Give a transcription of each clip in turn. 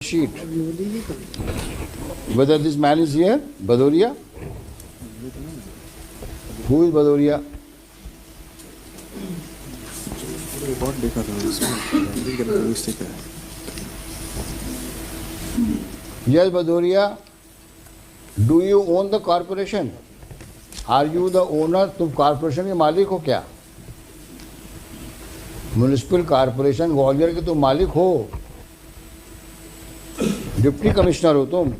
sheet. Whether this man is here, Bhadoria? Who is Bhadoria? Report देखा था उसमें। Yes, Bhadoria. Do you own the corporation? Are you the owner? तुम corporation के मालिक हो क्या? म्यूनिसिपल कॉरपोरेशन ग्वालियर के तुम मालिक हो, डिप्टी कमिश्नर हो तुम।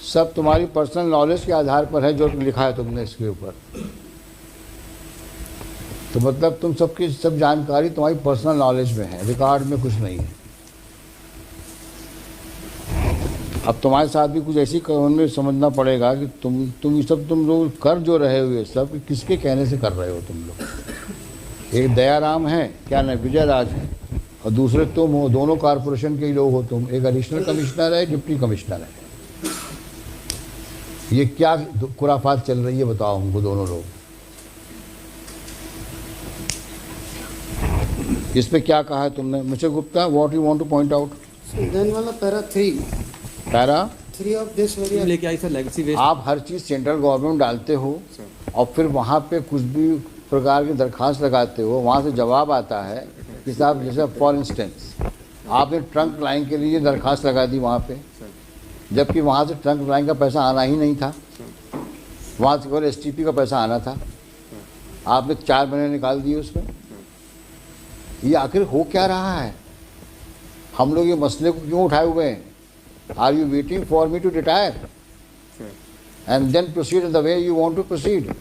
सब तुम्हारी पर्सनल नॉलेज के आधार पर है जो लिखा है तुमने इसके ऊपर। तो मतलब तुम सबकी सब जानकारी तुम्हारी पर्सनल नॉलेज में है, रिकॉर्ड में कुछ नहीं है। अब तुम्हारे साथ भी कुछ ऐसी कानून में समझना पड़ेगा कि तुम ये सब तुम लोग कर जो रहे हो ये सब किसके कहने से कर रहे हो तुम लोग। एक दयाराम है, क्या नहीं, विजय राज है, और दूसरे तुम हो, दोनों कॉरपोरेशन के ही लोग हो तुम। एक एडिशनल कमिश्नर है, डिप्टी कमिश्नर है। ये क्या खुराफात चल रही है बताओ हमको दोनों लोग। इस पे क्या कहा है तुमने mister Gupta? What you want to point out? Then वाला पैरा 3 ऑफ दिस वेरिएंट लेके आई सर लेगेसी वेस्ट। आप हर चीज़ सेंट्रल गवर्नमेंट डालते हो और फिर वहाँ पे कुछ भी प्रकार की दरख्वास्त लगाते हो, वहाँ से जवाब आता है कि साहब जैसे फॉर इंस्टेंस आपने ट्रंक लाइन के लिए दरख्वास्त लगा दी वहाँ पे, जबकि वहाँ से ट्रंक लाइन का पैसा आना ही नहीं था, वहाँ से केवल STP का पैसा आना था। आपने 4 महीने निकाल दिए उसमें। ये आखिर हो क्या रहा है? हम लोग ये मसले को क्यों उठाए हुए हैं? Are you waiting for me to retire and then proceed in the way you want to proceed?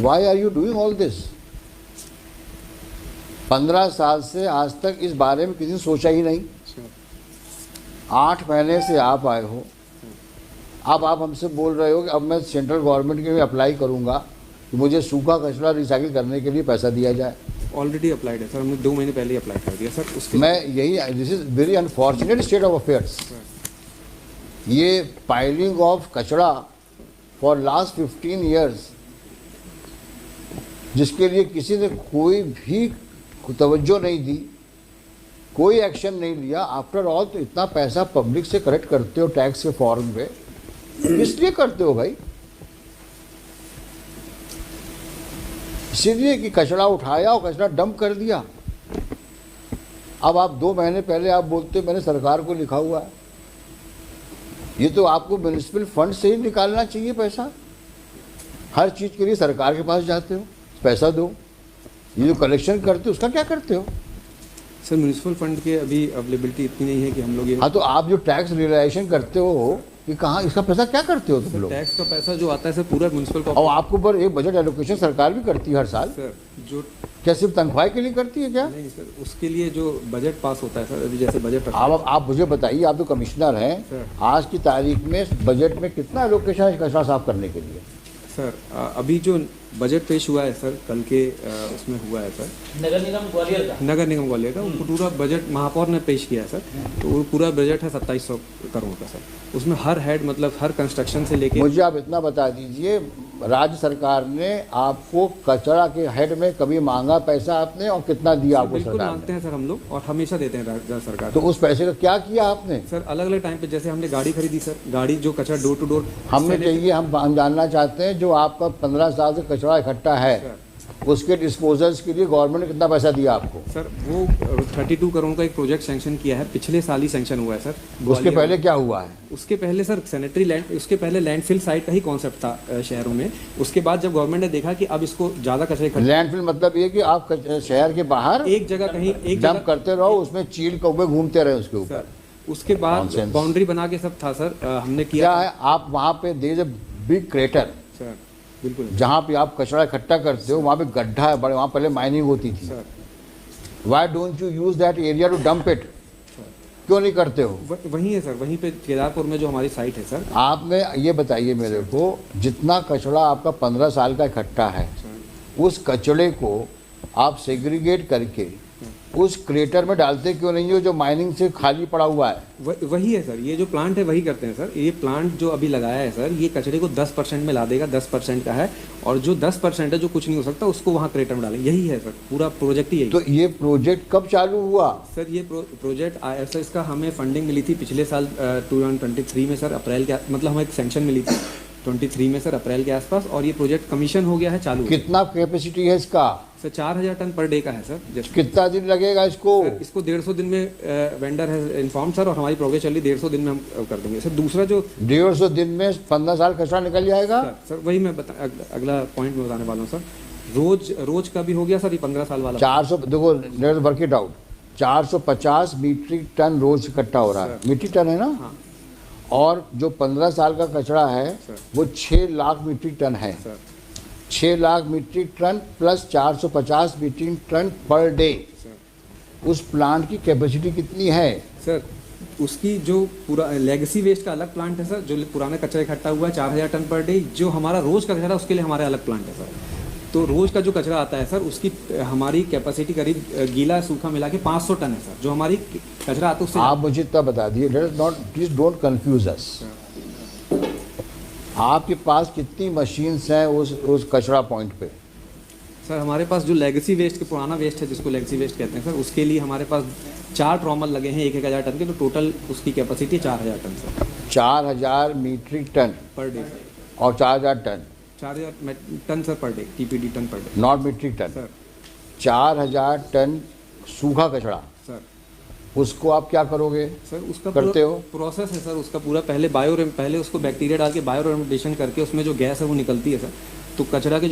Why are you doing all this? 15 साल से आज तक इस बारे में किसी ने सोचा ही नहीं। 8 महीने से आप आए हो, अब आप हमसे बोल रहे हो कि अब मैं सेंट्रल गवर्नमेंट के लिए अप्लाई करूंगा कि मुझे सूखा कचरा रिसाइकिल करने के लिए पैसा दिया जाए। ऑलरेडी अप्लाइड है सर, हमने 2 महीने पहले ही अप्लाई कर दिया सर। उसके मैं यही, this is very unfortunate state of affairs. ये पाइलिंग ऑफ कचरा फॉर लास्ट 15 ईयर्स, जिसके लिए किसी ने कोई भी तवज्जो नहीं दी, कोई एक्शन नहीं लिया। आफ्टर ऑल तो इतना पैसा पब्लिक से कलेक्ट करते हो टैक्स के फॉर्म पे, किस लिए करते हो भाई? इसीलिए कि कचरा उठाया और कचरा डंप कर दिया। अब आप 2 महीने पहले आप बोलते हो मैंने सरकार को लिखा हुआ है। ये तो आपको म्यूनिसिपल फंड से ही निकालना चाहिए पैसा। हर चीज़ के लिए सरकार के पास जाते हो, पैसा दो। ये जो कलेक्शन करते हो उसका क्या करते हो? सर म्यूनिसिपल फंड के अभी अवेलेबिलिटी इतनी नहीं है कि हम लोग ये। हाँ, तो आप जो टैक्स रियलाइजेशन करते हो कि कहाँ, इसका पैसा क्या करते हो तुम लोग? टैक्स का पैसा जो आता है सर पूरा म्यूनिसिपल और आपको पर एक बजट एलोकेशन सरकार भी करती है हर साल। सर जो क्या सिर्फ तनख्वाह के लिए करती है क्या? नहीं सर, उसके लिए जो बजट पास होता है सर, अभी जैसे बजट आप मुझे बताइए, आप तो कमिश्नर हैं, आज की तारीख में बजट में कितना एलोकेशन है कचरा साफ करने के लिए? सर अभी जो बजट पेश हुआ है सर कल के उसमें हुआ है सर नगर निगम ग्वालियर का उनको पूरा बजट महापौर ने पेश किया है सर। तो वो पूरा बजट है 2700 करोड़ का सर। उसमें हर हेड मतलब हर कंस्ट्रक्शन से लेके। मुझे आप इतना बता दीजिए, राज्य सरकार ने आपको कचरा के हेड में कभी मांगा पैसा आपने, और कितना दिया आपको बिल्कुल सरकार मांगते ने? हैं सर हम लोग, और हमेशा देते हैं राज्य सरकार। तो उस पैसे का क्या किया आपने? सर अलग अलग टाइम पे जैसे हमने गाड़ी खरीदी सर, गाड़ी जो कचरा डोर टू डोर हमने चाहिए, हम जानना चाहते हैं जो आपका 15 साल से कचरा इकट्ठा है उसके डिस्पोजल्स के लिए गवर्नमेंट ने कितना पैसा दिया आपको? सर वो 32 करोड़ का एक प्रोजेक्ट सैंक्शन किया है, पिछले साल ही सैंक्शन हुआ है सर। उसके पहले क्या हुआ है? उसके पहले सर सैनिटरी लैंड, उसके पहले लैंडफिल साइट का ही कॉन्सेप्ट था शहरों में। उसके बाद जब गवर्नमेंट ने देखा कि अब इसको ज़्यादा कचरे लैंडफिल मतलब ये कि आप शहर के बाहर एक जगह कहीं एक डंप करते रहो, उसमें चील कौवे घूमते रहे उसके ऊपर। उसके बाद बाउंड्री बना के सब था सर, हमने किया क्या है, आप वहाँ पे there is a big crater sir, बिल्कुल जहाँ पे आप कचरा इकट्ठा करते हो, वहाँ पे गड्ढा है बड़े, वहाँ पहले माइनिंग होती थी। Why don't you use that area to dump it? क्यों नहीं करते हो? वहीं है सर, वहीं पे केदारपुर में जो हमारी साइट है सर। आपने ये बताइए मेरे को, जितना कचरा आपका 15 साल का इकट्ठा है, उस कचड़े को आप सेग्रीगेट करके उस क्रेटर में डालते क्यों नहीं हो जो माइनिंग से खाली पड़ा हुआ है? वही है सर, ये जो प्लांट है वही करते हैं सर। ये प्लांट जो अभी लगाया है सर, ये कचरे को 10% में ला देगा, 10% का है, और जो 10% है जो कुछ नहीं हो सकता उसको वहाँ क्रेटर में डालेंगे। यही है सर, पूरा प्रोजेक्ट ही यही। तो ये प्रोजेक्ट कब चालू हुआ? सर ये प्रोजेक्ट आया सर, इसका हमें फंडिंग मिली थी पिछले साल 2023 में सर, अप्रैल के मतलब हमें एक सैंक्शन मिली थी 23 में सर, अप्रैल के आसपास, और ये प्रोजेक्ट कमीशन हो गया है, चालू है। कितना कैपेसिटी है इसका? सर 4000 टन पर डे का है सर। जस्ट कितना दिन लगेगा इसको? सर इसको 150 दिन में वेंडर है इन्फॉर्म सर, और हमारी प्रोग्रेस चल रही 150 दिन में हम कर देंगे सर। दूसरा जो 150 दिन में 15 साल कचरा निकल जाएगा? सर वही मैं अगला पॉइंट में बताने वाला हूँ सर। रोज का भी हो गया सर, ये 15 साल वाला 400, देखो let's work it out, 450 metric ton रोज इकट्ठा हो रहा है, मीट्रिक टन है ना? हाँ। और जो 15 साल का कचरा है सर। वो 6 लाख मीट्रिक टन है। Sir 6 lakh metric ton plus 450 metric ton per day. Sir उस प्लांट की कैपेसिटी कितनी है? सर उसकी जो पूरा लेगेसी वेस्ट का अलग प्लांट है सर, जो पुराना कचरा इकट्ठा हुआ है 4000 टन पर डे। जो हमारा रोज का कचरा है उसके लिए हमारे अलग प्लांट है सर। तो रोज का जो कचरा आता है सर, उसकी हमारी कैपेसिटी करीब गीला सूखा मिला के 500 टन है सर। जो हमारी कचरा आता है उससे आप मुझे इतना बता दिए, प्लीज डोंट कंफ्यूज अस। आपके पास कितनी मशीन्स हैं उस कचरा पॉइंट पे? सर हमारे पास जो लेगेसी वेस्ट के पुराना वेस्ट है, जिसको लेगेसी वेस्ट कहते हैं सर, उसके लिए हमारे पास 4 ट्रॉमल लगे हैं 1,000 टन के। तो टोटल उसकी capacity 4000 ton sir. 4000 metric ton per day और 4000 ton? 4000 ton sir per day, TPD ton per day, not metric ton. Sir 4000 ton सूखा कचरा, सर उसको आप क्या करोगे? सर उसका करते हो? प्रोसेस है सर उसका पूरा। पहले उसको बैक्टीरिया डाल के बायोरेमिडिएशन करके उसमें जो गैस है वो निकलती है सर। तो कचरा के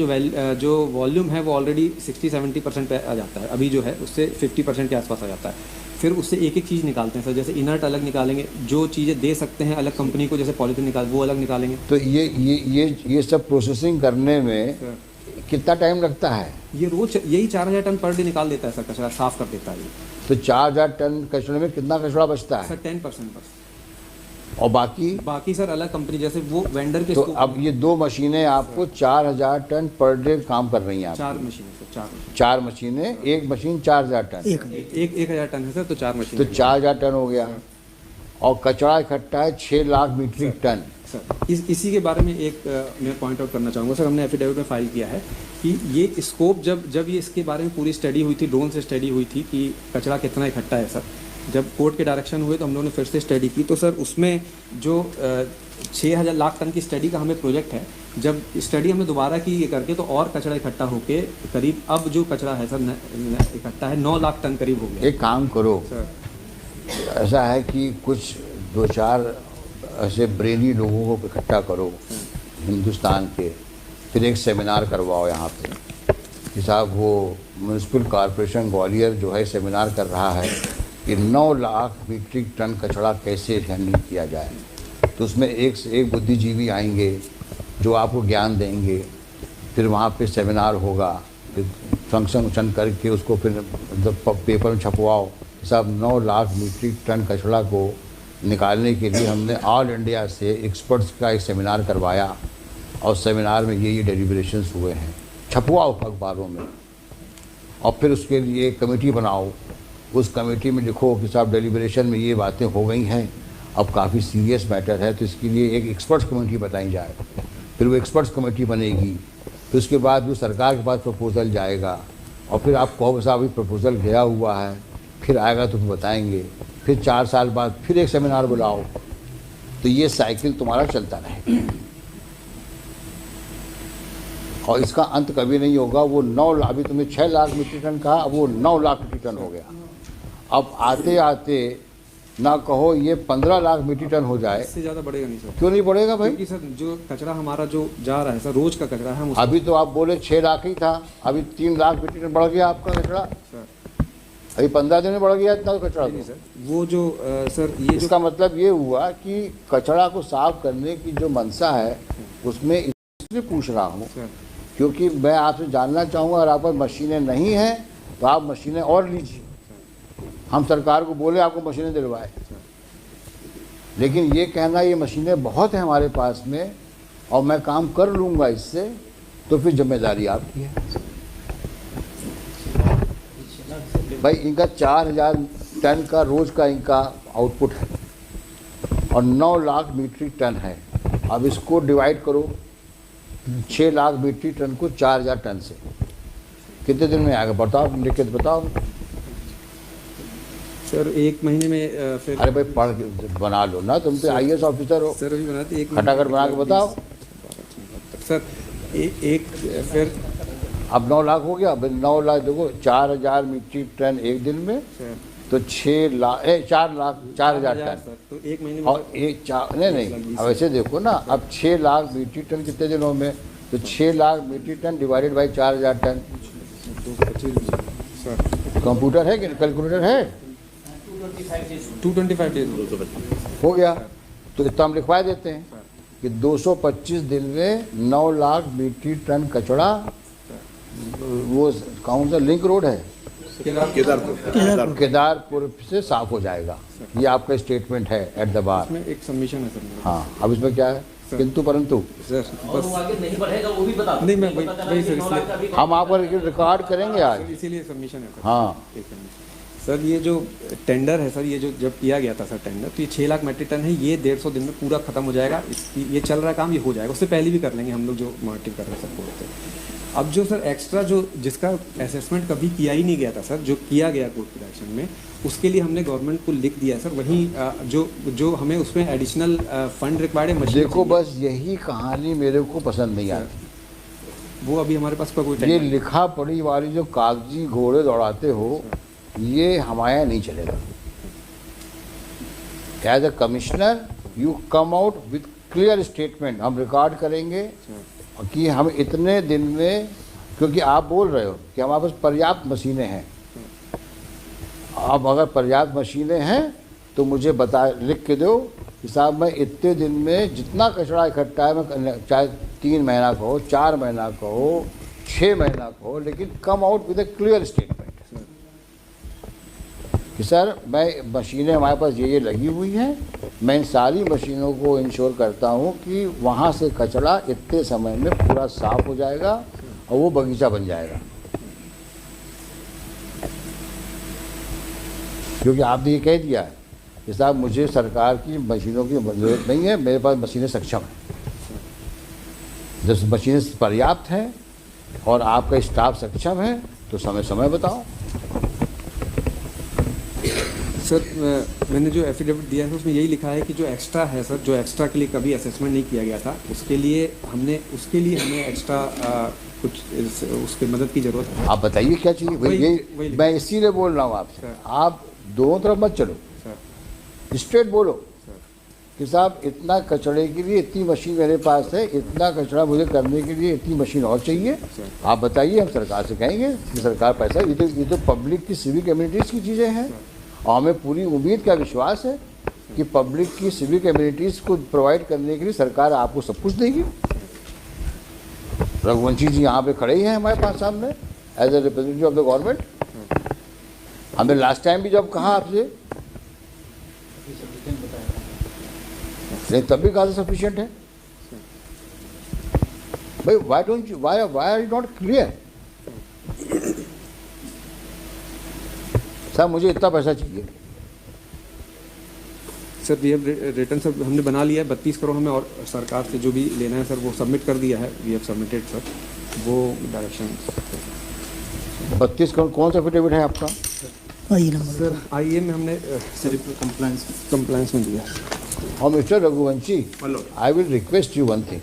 जो वॉल्यूम है वो ऑलरेडी 60-70% पे आ जाता है, अभी जो है उससे 50% के आसपास आ जाता है। फिर उससे एक एक चीज़ निकालते हैं सर, जैसे इनर्ट अलग निकालेंगे, जो चीज़ें दे सकते हैं अलग कंपनी को, जैसे पॉलीथीन निकाल वो अलग निकालेंगे। तो ये सब प्रोसेसिंग करने में सर कितना टाइम लगता है? ये रोज यही 4000 टन पर डे निकाल देता है सर, कचरा साफ कर देता है ये। तो 4000 टन कचरे में कितना कचरा बचता है? सर 10% बस, और बाकी सर अलग कंपनी, जैसे वो वेंडर के तो अब ये 2 मशीनें आपको 4000 टन पर डे काम कर रही हैं। 4 मशीनें सर, 4 मशीनें, एक मशीन 4000 टन, एक 1000 टन है सर, तो 4 मशीन। तो 4000 टन हो गया। और कचरा इकट्ठा है 6 लाख मीट्रिक टन। सर इसी के बारे में एक मैं पॉइंट आउट करना चाहूँगा सर। हमने एफिडेविट में फाइल किया है कि ये स्कोप जब ये इसके बारे में पूरी स्टडी हुई थी, ड्रोन से स्टडी हुई थी कि कचरा कितना इकट्ठा है सर। जब कोर्ट के डायरेक्शन हुए तो हम लोगों ने फिर से स्टडी की, तो सर उसमें जो 6000 लाख टन की स्टडी का हमें प्रोजेक्ट है, जब स्टडी हमने दोबारा की ये करके तो और कचरा इकट्ठा होके करीब अब जो कचरा है सर इकट्ठा है 9 लाख टन करीब हो गया। एक काम करो सर, ऐसा है कि कुछ 2-4 ऐसे ब्रेनी लोगों को इकट्ठा करो हिंदुस्तान के, फिर एक सेमिनार करवाओ यहाँ पे कि साहब वो म्यूनसिपल कॉरपोरेशन ग्वालियर जो है सेमिनार कर रहा है कि 9 लाख मीट्रिक टन कचरा कैसे हैंडल किया जाए। तो उसमें एक से एक बुद्धिजीवी आएंगे जो आपको ज्ञान देंगे, फिर वहाँ पे सेमिनार होगा, फिर फंक्शन करके उसको फिर पेपर में छपवाओ। साहब 9 लाख मीट्रिक टन कचरा को निकालने के लिए हमने ऑल इंडिया से एक्सपर्ट्स का एक सेमिनार करवाया और सेमिनार में ये डेलिब्रेशंस हुए हैं, छपवाओ अखबारों में। और फिर उसके लिए एक कमेटी बनाओ, उस कमेटी में लिखो कि साहब डेलिब्रेशन में ये बातें हो गई हैं, अब काफ़ी सीरियस मैटर है, तो इसके लिए एक एक्सपर्ट्स कमेटी बताई जाए। फिर वो एक्सपर्ट्स कमेटी बनेगी, फिर उसके बाद वो सरकार के पास प्रपोज़ल जाएगा, और फिर आप कहो साहब अभी प्रपोज़ल गया हुआ है, फिर आएगा तो बताएंगे, फिर 4 साल बाद फिर एक सेमिनार बुलाओ। तो ये साइकिल तुम्हारा चलता रहेगा और इसका अंत कभी नहीं होगा। वो 9 लाख, अभी तुमने 6 लाख मीट्रिक टन कहा, अब वो 9 लाख मीट्रिक टन हो गया। अब आते आते ना कहो ये 15 लाख मीट्रिक टन हो जाए, इससे ज़्यादा बढ़ेगा नहीं सर। क्यों नहीं बढ़ेगा भाई? क्योंकि सर जो कचरा हमारा जो जा रहा है सर, रोज का कचरा है, अभी तो आप बोले 6 लाख ही था, अभी 3 लाख मीट्रिक टन बढ़ गया आपका कचरा। अभी 15 दिन में बढ़ गया इतना कचरा। नहीं सर, वो जो सर ये इसका मतलब ये हुआ कि कचरा को साफ करने की जो मंशा है उसमें, इसलिए पूछ रहा हूँ क्योंकि मैं आपसे जानना चाहूँगा अगर आप पास मशीनें नहीं हैं तो आप मशीनें और लीजिए। हम सरकार को बोले आपको मशीनें दिलवाए, लेकिन ये कहना ये मशीनें बहुत हैं हमारे पास में और मैं काम कर लूँगा इससे, तो फिर जिम्मेदारी आपकी है। भाई इनका 4000 टन का रोज का इनका आउटपुट है और 9 लाख मीट्रिक टन है। अब इसको डिवाइड करो 6 लाख मीट्रिक टन को 4000 टन से, कितने दिन में आएगा बताओ, लिख के बताओ। सर 1 महीने में फिर अरे भाई पढ़ के बना लो ना, तुम तो IAS ऑफिसर हो, सर अभी बनाते 1 खटाखट बना के बताओ। सर एक फिर अब 9 लाख हो गया। अब 9 लाख देखो 4000 मीट्रिक टन एक दिन में, सर तो 4 लाख 4000 टन सर तो 1 महीने में और एक नहीं अब ऐसे देखो ना, अब 6 लाख मीट्रिक टन कितने दिनों में, तो 6 lakh metric ton divided by 4000 ton. Sir computer है कि कैलकुलेटर है? 225 डेज हो गया। तो इतना हम लिखवा देते हैं कि 225 दिन में 9 लाख मीट्रिक टन कचड़ा, वो कौन सा लिंक रोड है, केदारपुर से साफ हो जाएगा। ये आपका स्टेटमेंट है एट द बार। इसमें एक सबमिशन है सर मेरा। हाँ, अब इसमें क्या है किंतु परंतु? सर और वो आगे नहीं बढ़ेगा वो भी बता दो। नहीं, मैं वही सर, इसलिए हम आपका रिकॉर्ड करेंगे आज। इसीलिए सबमिशन है सर। हाँ, एक मिनट। सर ये जो टेंडर है सर, ये जो जब किया गया था सर टेंडर, तो ये 6 लाख मेट्रिक टन है, ये 150 दिन में पूरा खत्म हो जाएगा। इसकी ये चल रहा काम, ये हो जाएगा, उससे पहले भी कर लेंगे हम लोग जो मॉनिटरिंग कर रहे हैं सर कोर्ट से। अब जो सर एक्स्ट्रा जो जिसका असेसमेंट कभी किया ही नहीं गया था सर, जो किया गया कोर्ट प्रोडक्शन में, उसके लिए हमने गवर्नमेंट को लिख दिया सर। वहीं जो हमें उसमें एडिशनल फंड रिक्वायर्ड है। देखो बस यही कहानी मेरे को पसंद नहीं आती। वो अभी हमारे पास कोई ये टेंडर लिखा पढ़ी वाली जो कागजी घोड़े दौड़ाते हो, ये हमारे यहाँ नहीं चलेगा। As a commissioner you come out with clear statement, हम रिकॉर्ड करेंगे कि हम इतने दिन में, क्योंकि आप बोल रहे हो कि हमारे पास पर्याप्त मशीनें हैं। अब अगर पर्याप्त मशीनें हैं तो मुझे बता, लिख के दो कि साहब मैं इतने दिन में जितना कचरा इकट्ठा है, मैं चाहे 3 महीना का हो, 4 महीना का हो, 6 महीना का हो, लेकिन come out with A clear statement कि सर मैं मशीनें हमारे पास ये लगी हुई हैं, मैं इन सारी मशीनों को इंश्योर करता हूँ कि वहाँ से कचरा इतने समय में पूरा साफ हो जाएगा और वो बगीचा बन जाएगा। क्योंकि आपने ये कह दिया है कि साहब मुझे सरकार की मशीनों की ज़रूरत नहीं है, मेरे पास मशीनें सक्षम हैं। जब मशीनें पर्याप्त हैं और आपका स्टाफ सक्षम है तो समय समय बताओ। सर मैंने जो एफिडेविट दिया है उसमें यही लिखा है कि जो एक्स्ट्रा है सर, जो एक्स्ट्रा के लिए कभी असेसमेंट नहीं किया गया था, उसके लिए हमें एक्स्ट्रा कुछ उसकी मदद की ज़रूरत है। आप बताइए क्या चाहिए। वही मैं इसीलिए बोल रहा हूँ आपसे, आप दोनों तरफ मत चलो, स्ट्रेट बोलो कि साहब इतना कचड़े के लिए इतनी मशीन मेरे पास है, इतना कचरा मुझे करने के लिए इतनी मशीन और चाहिए। आप बताइए, हम सरकार से कहेंगे कि सरकार पैसा, ये तो पब्लिक की सिविक कम्युनिटीज़ की चीज़ें हैं और हमें पूरी उम्मीद का विश्वास है कि पब्लिक की सिविक कम्युनिटीज़ को प्रोवाइड करने के लिए सरकार आपको सब कुछ देगी। रघुवंशी जी यहाँ पे खड़े ही हैं हमारे पास सामने as a representative of the government. हमने लास्ट टाइम भी जब कहा आपसे, नहीं तब भी कहा था सफिशिएंट है। भाई why don't you, why are you not clear? Sir मुझे इतना पैसा चाहिए। Sir we have return sir हमने बना लिया है 32 करोड़ हमें, और सरकार से जो भी लेना है सर वो सबमिट कर दिया है। वी हैव सबमिटेड सर वो डायरेक्शन। 32 करोड़ कौन सा एफिडेविट है आपका? सर आईए में हमने कंप्लायंस में दिया। और mister Raghuvanshi, I will request you one thing,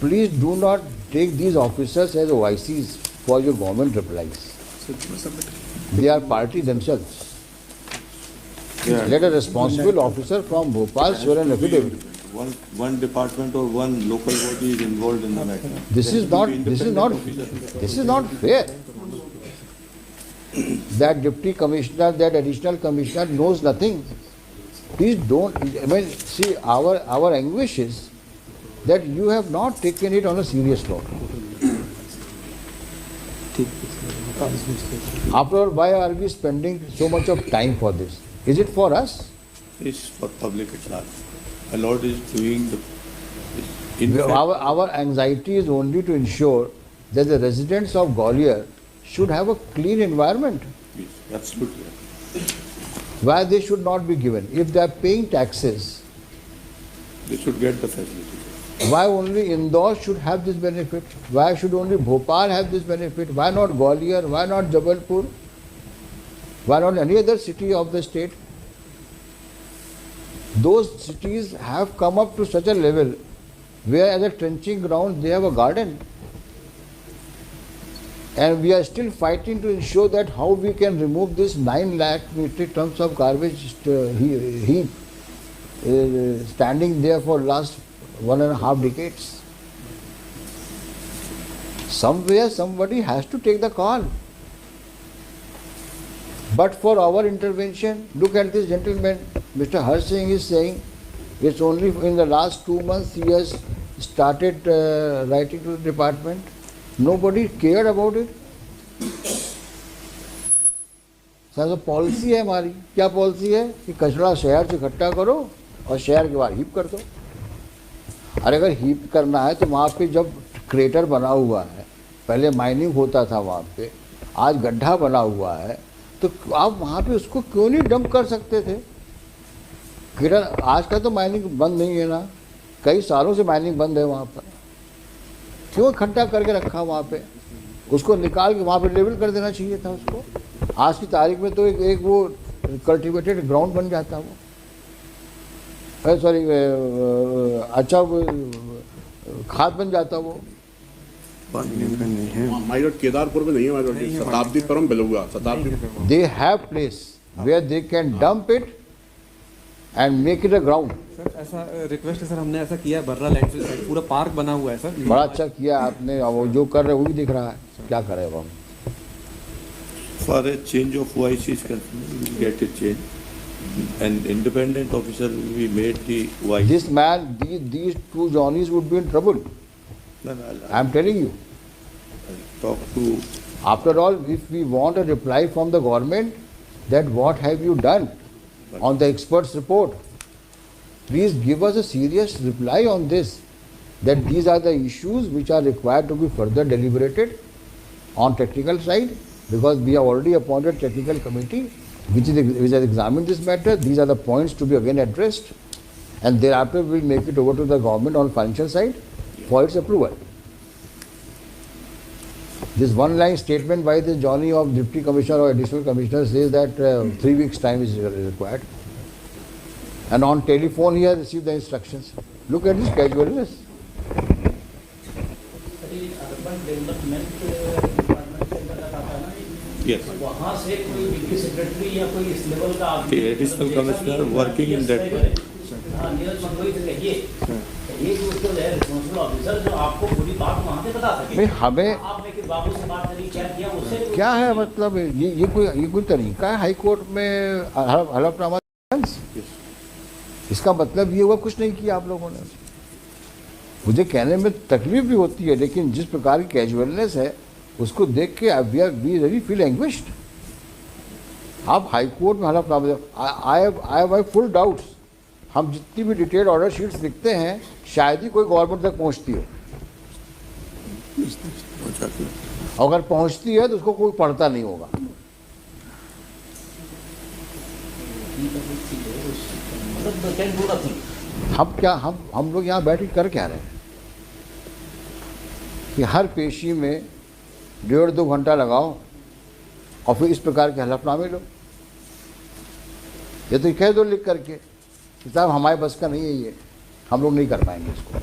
please do not take these officers as OICs for your government replies. They are party themselves. Yeah. Let a responsible officer from Bhopal swear an affidavit. One department or one local body is involved in the matter. This is not fair. That deputy commissioner, that additional commissioner knows nothing. Please don't. I mean, see, our anguish is that you have not taken it on a serious note. After all, why are we spending so much of time for this? Is it for us? It's for public at large. A lot is doing the. Our anxiety is only to ensure that the residents of Gwalior should have a clean environment. Yes. Absolutely. Why they should not be given? If they are paying taxes, They should get the facility. why only Indore should have this benefit? Why should only Bhopal have this benefit? Why not Gwalior? Why not Jabalpur? Why not any other city of the state? Those cities have come up to such a level where as a trenching ground they have a garden. And we are still fighting to ensure that how we can remove this 9 lakh metric tons of garbage heap standing there for last 1.5 decades. Somewhere somebody has to take the call. But for our intervention, look at this gentleman, Mr. Harsh Singh is saying it's only in the last 2 months he has started writing to the department. Nobody cared about it. Sir policy है हमारी, क्या policy है कि कचरा शहर से इकट्ठा करो और शहर के बाहर हीप कर दो। अरे अगर हीप करना है तो वहाँ पे जब क्रेटर बना हुआ है, पहले माइनिंग होता था वहाँ पे, आज गड्ढा बना हुआ है, तो आप वहाँ पे उसको क्यों नहीं डंप कर सकते थे? आज का तो माइनिंग बंद नहीं है ना, कई सालों से माइनिंग बंद है वहाँ पर, क्यों इकट्ठा करके रखा वहाँ पे? उसको निकाल के वहाँ पे लेवल कर देना चाहिए था उसको। आज की तारीख में तो एक वो कल्टिवेटेड ग्राउंड बन जाता वो, सॉरी अच्छा खाद बन जाता वो। हमारी रोड केदारपुर में नहीं है, हमारी रोड शताब्दी परम बेलुआ शताब्दी। They have place where they can dump it and make it a ground. Sir ऐसा रिक्वेस्ट है सर, हमने ऐसा किया है, बर्रा लैंडफिल साइड पूरा पार्क बना हुआ है सर। बड़ा अच्छा किया आपने, वो जो कर रहे हैं वो भी दिख रहा है, क्या कर रहे हैं अब हम। For a change of OIC is concerned, we will get it changed. An independent officer will be made the OIC. This man, these two Johnnies would be in trouble. Then I'm telling you. I'll talk to. After all, if we want a reply from the government that what have you done on the experts report, please give us a serious reply on this, that these are the issues which are required to be further deliberated on technical side, because we have already appointed technical committee which has examined this matter. These are the points to be again addressed, and thereafter we will make it over to the government on financial side for its approval. This one-line statement by the Johnny of Deputy Commissioner or Additional Commissioner says that 3 weeks time is required, and on telephone he has received the instructions. Look at this casualness. Urban development department के अंतर्गत आता है ना, Yes. वहाँ से कोई deputy secretary या कोई इस लेवल का आदमी, The additional commissioner working in that. हाँ, नीरज मंडोई से कहिए, एक उसको जो है रिस्पॉन्सिबल ऑफिसर जो आपको पूरी बात वहाँ से बता सके। भाई हमें आपने कि बाबू से बात करी, क्या किया उससे? क्या है मतलब, ये कोई तरीका है हाई कोर्ट में हलफनामा? इसका मतलब ये हुआ कुछ नहीं किया आप लोगों ने। मुझे कहने में तकलीफ भी होती है, लेकिन जिस प्रकार की कैजुअलनेस है उसको देख के वी रियली फील एंग्विश्ड। आप हाई कोर्ट में हलफनामा, आई हैव फुल डाउट्स, हम जितनी भी डिटेल ऑर्डर शीट्स लिखते हैं शायद ही कोई गवर्नमेंट तक पहुंचती हो, अगर पहुंचती है तो उसको कोई पढ़ता नहीं होगा। मतलब कैन डू नथिंग। हम क्या हम लोग यहाँ बैठ के कर क्या रहे हैं कि हर पेशी में 1.5-2 घंटा लगाओ और फिर इस प्रकार के हलफनामे लो। ये तो कह दो लिख करके कि साहब हमारे बस का नहीं है, ये हम लोग नहीं कर पाएंगे इसको,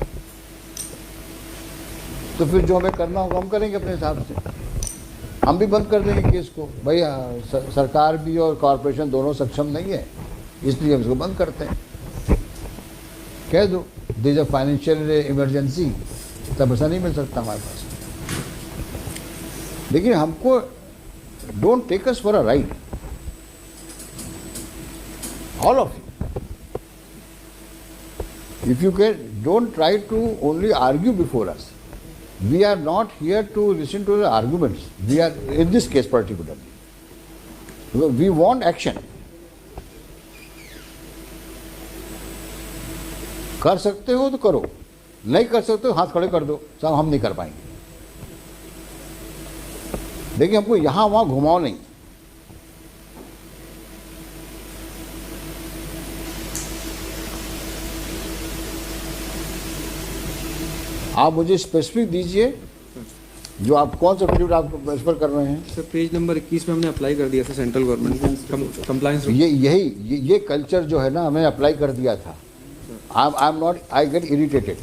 तो फिर जो हमें करना होगा हम करेंगे अपने हिसाब से। हम भी बंद कर देंगे केस को, भाई सरकार भी और कॉरपोरेशन दोनों सक्षम नहीं है, इसलिए हम इसको बंद करते हैं। कह दो this is a financial emergency, तब ऐसा नहीं मिल सकता हमारे पास। लेकिन हमको don't take us for a ride, all of you. If you can, don't try to only argue before us. We are not here to listen to the arguments. We are, in this case particularly, we want action. कर सकते हो तो करो, नहीं कर सकते हो हाथ खड़े कर दो, साहब हम नहीं कर पाएंगे। देखिए हमको यहाँ वहाँ घुमाओ नहीं, आप मुझे स्पेसिफिक दीजिए जो आप कौन सा एफिडेविट आप ट्रांसफर कर रहे हैं। सर पेज नंबर 21 में हमने अप्लाई कर दिया था सेंट्रल गवर्नमेंट कंप्लायंस। ये कल्चर जो है ना हमें अप्लाई कर दिया था। I am not, I get irritated.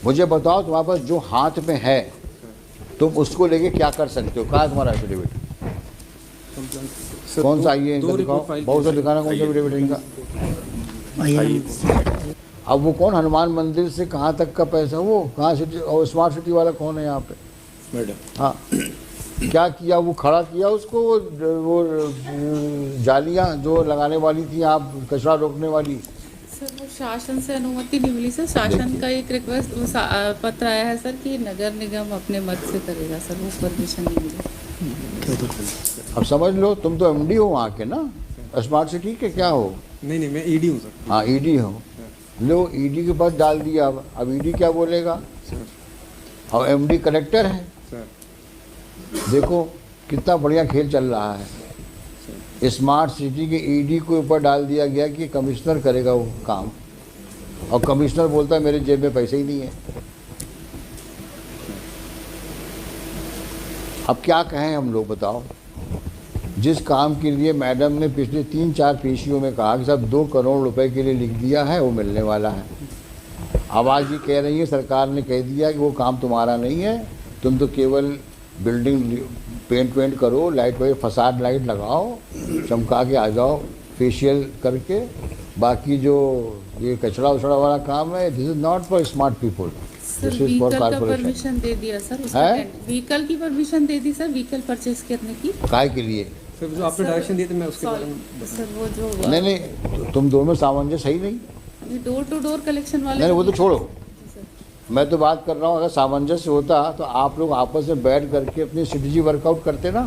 मुझे बताओ तुम्हारे पास जो हाथ में है तुम उसको लेके क्या कर सकते हो। कहाँ है तुम्हारा एफिडेविट? कौन सा आइए इनका दिखाओ, बहुत सा दिखाना कौन सा एफिडेविट है इनका। अब वो कौन हनुमान मंदिर से कहाँ तक का पैसा, वो कहाँ सिटी और स्मार्ट सिटी वाला कौन है यहाँ पे? मैडम हाँ क्या किया, वो खड़ा किया उसको, वो जालियाँ जो लगाने वाली थी आप कचरा रोकने वाली। सर वो शासन से अनुमति नहीं मिली सर। शासन का एक रिक्वेस्ट पत्र आया है सर कि नगर निगम अपने मत से करेगा सर, वो परमिशन नहीं मिली। अब समझ लो तुम तो एमडी हो वहाँ के ना, स्मार्ट सिटी के क्या हो? नहीं मैं ईडी हूँ सर। हाँ ईडी हो, लो ईडी के पास डाल दिया। अब ईडी क्या बोलेगा? और एमडी कलेक्टर है। देखो कितना बढ़िया खेल चल रहा है। स्मार्ट सिटी के ईडी के ऊपर डाल दिया गया कि कमिश्नर करेगा वो काम, और कमिश्नर बोलता है मेरे जेब में पैसे ही नहीं है। अब क्या कहें हम लोग, बताओ। जिस काम के लिए मैडम ने पिछले 3-4 पेशियों में कहा कि साहब 2 करोड़ रुपए के लिए लिख दिया है, वो मिलने वाला है। अब आज ये कह रही है सरकार ने कह दिया कि वो काम तुम्हारा नहीं है, तुम तो केवल बिल्डिंग पेंट वेंट करो, लाइट वाइट फसाद लाइट लगाओ, चमका के आ जाओ फेशियल करके। बाकी जो ये कचरा उछड़ा वाला काम है, this is not for smart people, sir this is for vehicle का कॉर्पोरेशन। परमिशन दे दिया सर, है? व्हीकल की परमिशन दे दी सर, व्हीकल परचेज करने की। काय के लिए? सर जो आपने डायरेक्शन दिए थे मैं उसके बारे में सर वो जो नहीं तुम दोनों में सामंजस्य सही नहीं। डोर टू डोर कलेक्शन वाले। नहीं वो तो छोड़ो, मैं तो बात कर रहा हूँ अगर सामंजस्य होता तो आप लोग आपस में बैठ करके अपनी स्ट्रेटजी वर्कआउट करते ना,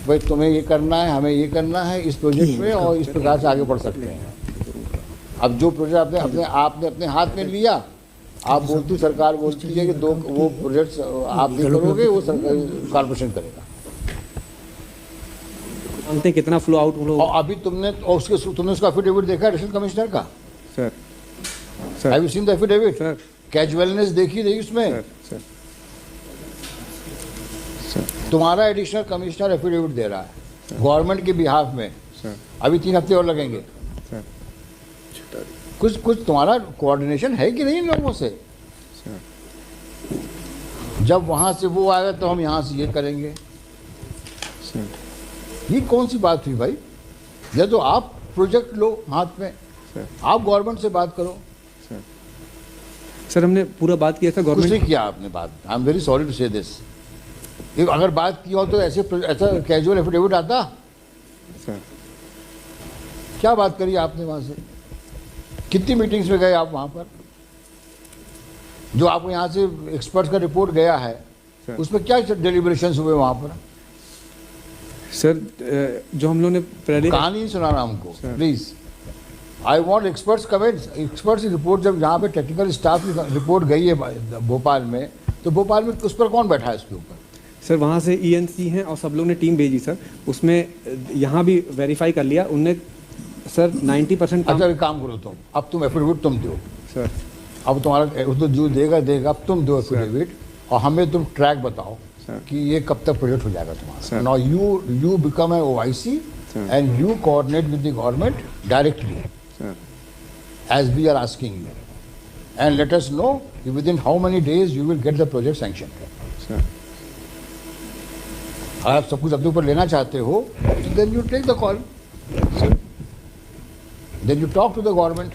भाई तुम्हें ये करना है, हमें ये करना है इस प्रोजेक्ट में, और इस प्रकार से आगे बढ़ सकते हैं। अब जो प्रोजेक्ट आपने अपने हाथ में लिया, आप बोलती, सरकार बोलती है कि 2 वो प्रोजेक्ट्स आप नहीं करोगे, वो कॉर्पोरेशन करेगा। जानते हैं कितना फ्लो आउट और अभी तुमने उसका एफिडेविट देखा एडिशनल कमिश्नर का? Sir have you seen the affidavit? Sir casualness देखी नहीं उसमें? सर तुम्हारा एडिशनल कमिश्नर एफिडेविट दे रहा है गवर्नमेंट के बिहाफ में। सर अभी 3 हफ्ते और लगेंगे। सर कुछ तुम्हारा कोऑर्डिनेशन है कि नहीं इन लोगों से? जब वहां से वो आएगा तो हम यहाँ से ये करेंगे। ये कौन सी बात हुई भाई? या तो आप प्रोजेक्ट लो हाथ में, आप गवर्नमेंट से बात करो। सर हमने पूरा बात किया था कुछ गवर्नमेंट। नहीं किया आपने बात। I am very sorry to say this. अगर बात की हो तो ऐसा कैजुअल एफिडेविट आता? सर क्या बात करी आपने वहाँ से? कितनी मीटिंग्स में गए आप वहाँ पर? जो आपको यहाँ से एक्सपर्ट्स का रिपोर्ट गया है उसमें क्या डेलिब्रेशंस हुए वहाँ पर? सर जो हम लोगों ने पहले कहानी नहीं सुनाना हमको please. I want experts comments, experts की रिपोर्ट। जब यहाँ पे टेक्निकल स्टाफ की रिपोर्ट गई है भोपाल में, तो भोपाल में उस पर कौन बैठा है इसके ऊपर? सर वहाँ से ENC हैं और सब लोग ने टीम भेजी सर, उसमें यहाँ भी वेरीफाई कर लिया उनने सर 90%। अच्छा एक काम करो तुम, अब तुम एफिडेविट तुम दो सर। अब तुम्हारा तो जो देगा अब तुम दो एफिडेविट, और हमें तुम ट्रैक बताओ कि ये कब तक प्रोजेक्ट हो जाएगा तुम्हारा। Now you become a OIC and you coordinate with the government directly as we are asking you, and let us know within how many days you will get the project sanctioned. अगर आप सब कुछ अपने ऊपर लेना चाहते हो तो then you take the call. Then you talk to the government,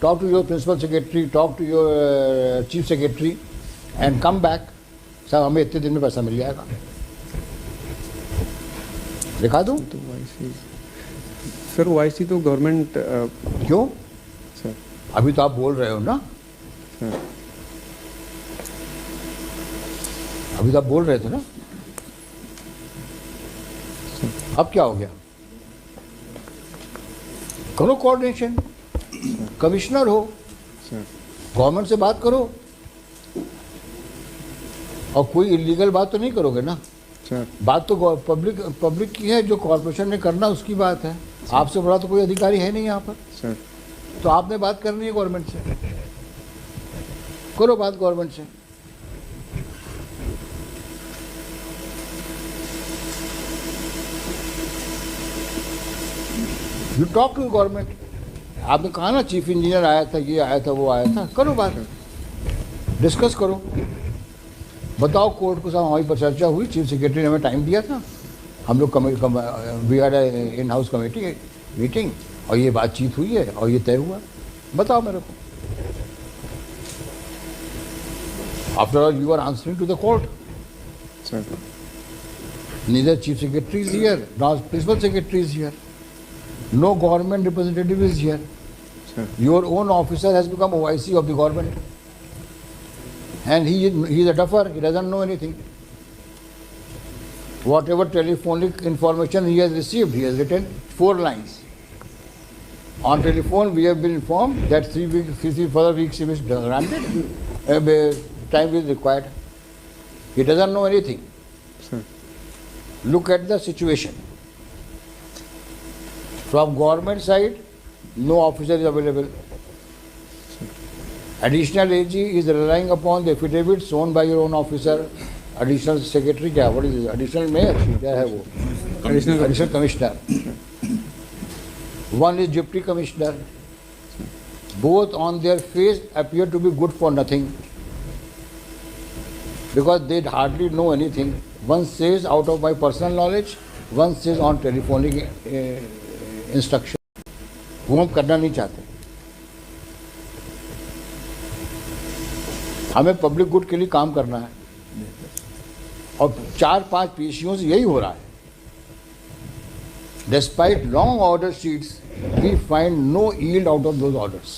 talk to your principal secretary, talk to your chief secretary and come back. साहब हमें इतने दिन में पैसा मिल जाएगा, दिखा दूँ? सर OIC तो गवर्नमेंट क्यों? सर अभी तो आप बोल रहे हो ना, अभी तो आप बोल रहे थे ना, अब क्या हो गया? करो कोऑर्डिनेशन, कमिश्नर हो, गवर्नमेंट से बात करो, और कोई इलीगल बात तो नहीं करोगे ना। बात तो पब्लिक की है, जो कॉर्पोरेशन ने करना उसकी बात है। आपसे बड़ा तो कोई अधिकारी है नहीं यहाँ पर, तो आपने बात करनी है गवर्नमेंट से। करो बात गवर्नमेंट से। You talk to government. आपने कहा ना चीफ इंजीनियर आया था, ये आया था, वो आया था, करो बात, डिस्कस करो, बताओ कोर्ट को। साहब हमारी पर चर्चा हुई, चीफ सेक्रेटरी ने हमें टाइम दिया था, हम लोग we had in house committee meeting और ये बातचीत हुई है और ये तय हुआ, बताओ मेरे को। After all you are answering to the court. Sir Neither chief secretary is here, nor principal secretary is here. No government representative is here. Sir. Your own officer has become OIC of the government. And he is a duffer, he doesn't know anything. Whatever telephonic information he has received, he has written 4 lines. On telephone, we have been informed that 3 further weeks is granted, time is required. He doesn't know anything. Sir Look at the situation. From government side, no officer is available. Additional AG is relying upon the affidavit shown by your own officer. Additional secretary क्या? What is this? Additional mayor क्या है वो? Additional commissioner. One is deputy commissioner. Both on their face appear to be good for nothing, because they hardly know anything. One says out of my personal knowledge, one says on telephonic instruction. वो हम करना नहीं चाहते। हमें public good के लिए काम करना है और 4-5 पेशियों से यही हो रहा है। Despite long order sheets, we find no yield out of those orders.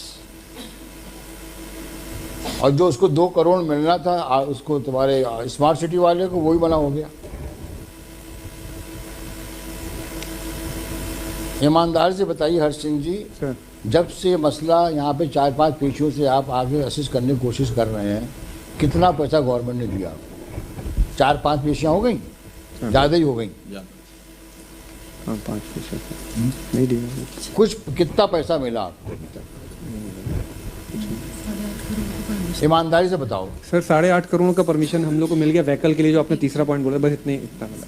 और जो उसको 2 करोड़ मिलना था उसको तुम्हारे स्मार्ट सिटी वाले को, वही बना हो गया। ईमानदार से बताइए हर्ष सिंह जी, सर जब से मसला यहाँ पे 4-5 पेशियों से आप आगे असिस्ट करने की कोशिश कर रहे हैं, कितना पैसा गवर्नमेंट ने दिया? 4-5 पेशियाँ हो गई, ज़्यादा ही हो गई। हाँ 5% नहीं दिया। कुछ कितना पैसा मिला आपको? ईमानदारी से बताओ। सर 8.5 करोड़ का परमिशन हम लोग को मिल गया व्हीकल के लिए, जो आपने तीसरा पॉइंट बोला, बस इतना मिला।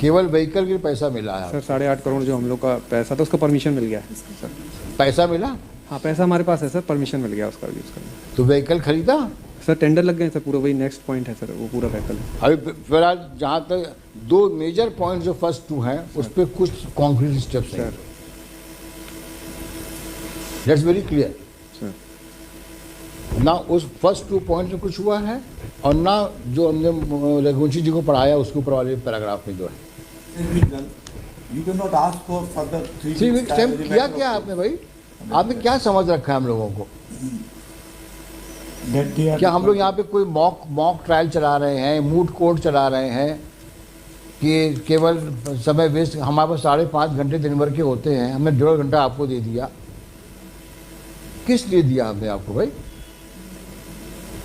केवल व्हीकल के लिए पैसा मिला है सर 8.5 करोड़ जो हम लोग का पैसा था उसका परमिशन मिल गया है सर। पैसा मिला? हाँ पैसा हमारे पास है सर, परमिशन मिल गया उसका यूज़ करने। तो व्हीकल खरीदा? सर टेंडर लग गए सर, पूरा वही नेक्स्ट पॉइंट है सर, वो पूरा व्हीकल है। अभी फिलहाल जहाँ तक 2 मेजर पॉइंट जो फर्स्ट 2 हैं उस पर कुछ कॉन्क्रीट स्टेप्स हैं। That's very clear. ना उस फर्स्ट 2 पॉइंट में कुछ हुआ है और ना जो हमने रघुवंशी जी को पढ़ाया उसके ऊपर वाले पैराग्राफ में जो है। You cannot ask for further 3 weeks time किया क्या आपने भाई? आपने क्या समझ रखा है हम लोगों को? क्या हम लोग यहाँ पे कोई मॉक ट्रायल चला रहे हैं, मूड कोर्ट चला रहे हैं कि केवल समय वेस्ट? हमारे पास 5.5 घंटे दिन भर के होते हैं, हमने 1.5 घंटा आपको दे दिया। किस लिए दिया हमने आपको भाई?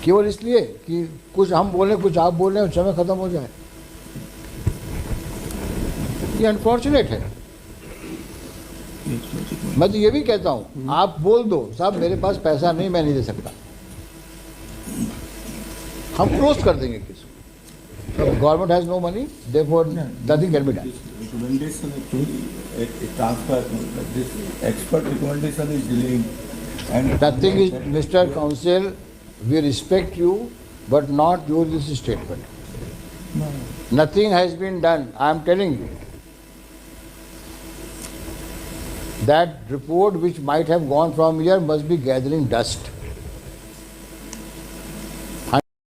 केवल इसलिए कि कुछ हम बोलें, कुछ आप बोलें और समय खत्म हो जाए। ये अनफॉर्चुनेट है। मैं तो ये भी कहता हूँ, आप बोल दो साहब मेरे पास पैसा नहीं, मैं नहीं दे सकता, हम क्लोज कर देंगे case. Government has no money, therefore nothing can be done. recommendation actually a transfer, this expert recommendation is delaying and Nothing is, Mr. Counsel, we respect you, but not use this statement. Nothing has been done. I am telling you. That report which might have gone from here must be gathering dust.